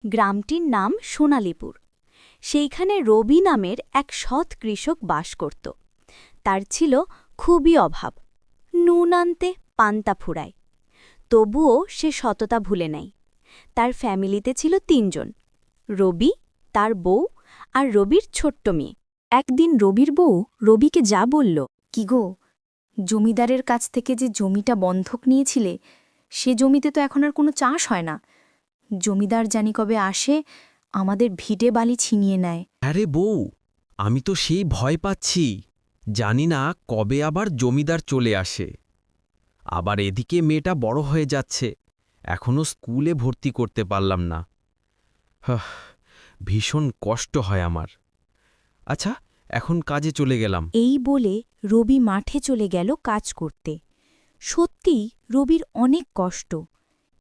গ্রামটির নাম সোনালীপুর। সেইখানে রবি নামের এক সৎ কৃষক বাস করত। তার ছিল খুবই অভাব, নুন আনতে পান্তা ফুরায়। তবুও সে সততা ভুলে নাই। তার ফ্যামিলিতে ছিল ৩ জন, রবি, তার বউ আর রবির ছোট্ট মেয়ে। একদিন রবির বউ রবিকে যা বলল, "কি গো, জমিদারের কাছ থেকে যে জমিটা বন্ধক নিয়েছিলে, সে জমিতে তো এখন আর কোনো চাষ হয় না। জমিদার জানি কবে আসে, আমাদের ভিটে বালি ছিনিয়ে নেয়।" আরে বউ, আমি তো সেই ভয় পাচ্ছি। জানি না কবে আবার জমিদার চলে আসে। আবার এদিকে মেয়েটা বড় হয়ে যাচ্ছে, এখনো স্কুলে ভর্তি করতে পারলাম না। হাহ, ভীষণ কষ্ট হয় আমার। আচ্ছা, এখন কাজে চলে গেলাম। এই বলে রবি মাঠে চলে গেল কাজ করতে। সত্যিই রবির অনেক কষ্ট,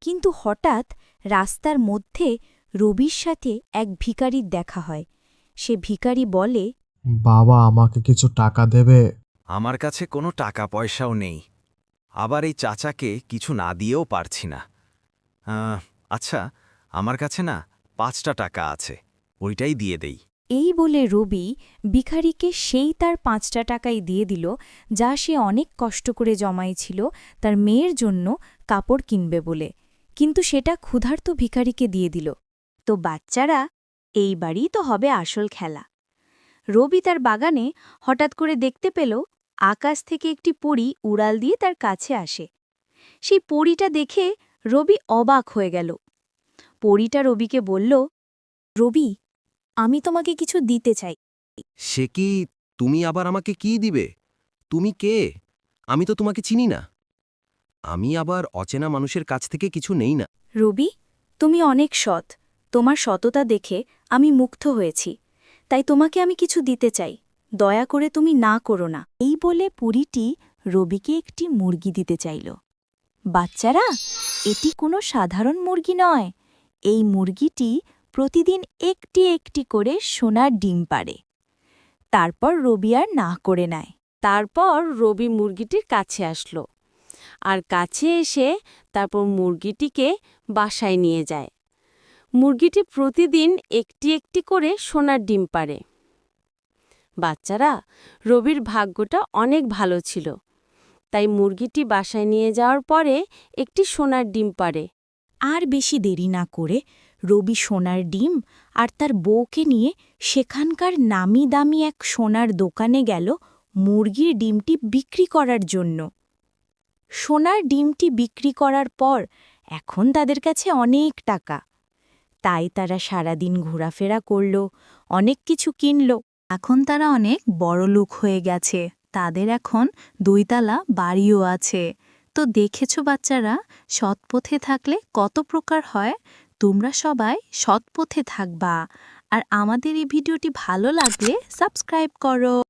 কিন্তু হঠাৎ রাস্তার মধ্যে রবির সাথে এক ভিখারির দেখা হয়। সে ভিখারি বলে, বাবা, আমাকে কিছু টাকা দেবে? আমার কাছে কোনো টাকা পয়সাও নেই, আবার এই চাচাকে কিছু না দিয়েও পারছি না। আচ্ছা, আমার কাছে না ৫টা টাকা আছে, ওইটাই দিয়ে দেই। এই বলে রবি ভিখারিকে সেই তার ৫টা টাকাই দিয়ে দিল, যা সে অনেক কষ্ট করে জমাইছিল তার মেয়ের জন্য কাপড় কিনবে বলে। কিন্তু সেটা ক্ষুধার্ত ভিখারিকে দিয়ে দিল। তো বাচ্চারা, এইবারই তো হবে আসল খেলা। রবি তার বাগানে হঠাৎ করে দেখতে পেল আকাশ থেকে একটি পরী উড়াল দিয়ে তার কাছে আসে। সেই পরীটা দেখে রবি অবাক হয়ে গেল। পরীটা রবিকে বলল, "রবি, আমি তোমাকে কিছু দিতে চাই।" সে কি, তুমি আবার আমাকে কি দিবে? তুমি কে? আমি তো তোমাকে চিনি না। আমি আবার অচেনা মানুষের কাছ থেকে কিছু নেই না। রবি, তুমি অনেক সৎ। তোমার সততা দেখে আমি মুগ্ধ হয়েছি, তাই তোমাকে আমি কিছু দিতে চাই। দয়া করে তুমি না করো না। এই বলে পরীটি রবিকে একটি মুরগি দিতে চাইল। বাচ্চারা, এটি কোনো সাধারণ মুরগি নয়। এই মুরগিটি প্রতিদিন একটি একটি করে সোনার ডিম পাড়ে। তারপর রবি আর না করে নেয়। তারপর রবি মুরগিটির কাছে আসলো, আর কাছে এসে তারপর মুরগিটিকে বাসায় নিয়ে যায়। মুরগিটি প্রতিদিন একটি একটি করে সোনার ডিম পাড়ে। বাচ্চারা, রবির ভাগ্যটা অনেক ভালো ছিল, তাই মুরগিটি বাসায় নিয়ে যাওয়ার পরে একটি সোনার ডিম পাড়ে। আর বেশি দেরি না করে রবি সোনার ডিম আর তার বউকে নিয়ে সেখানকার নামি দামি এক সোনার দোকানে গেল মুরগির ডিমটি বিক্রি করার জন্য। সোনার ডিমটি বিক্রি করার পর এখন তাদের কাছে অনেক টাকা। তাই তারা সারাদিন ঘোরাফেরা করল, অনেক কিছু কিনল। এখন তারা অনেক বড়লোক হয়ে গেছে। তাদের এখন 2 তলা বাড়িও আছে। তো দেখেছো বাচ্চারা, সৎপথে থাকলে কত প্রকার হয়। তোমরা সবাই সৎপথে থাকবা। আর আমাদের এই ভিডিওটি ভালো লাগলে সাবস্ক্রাইব করো।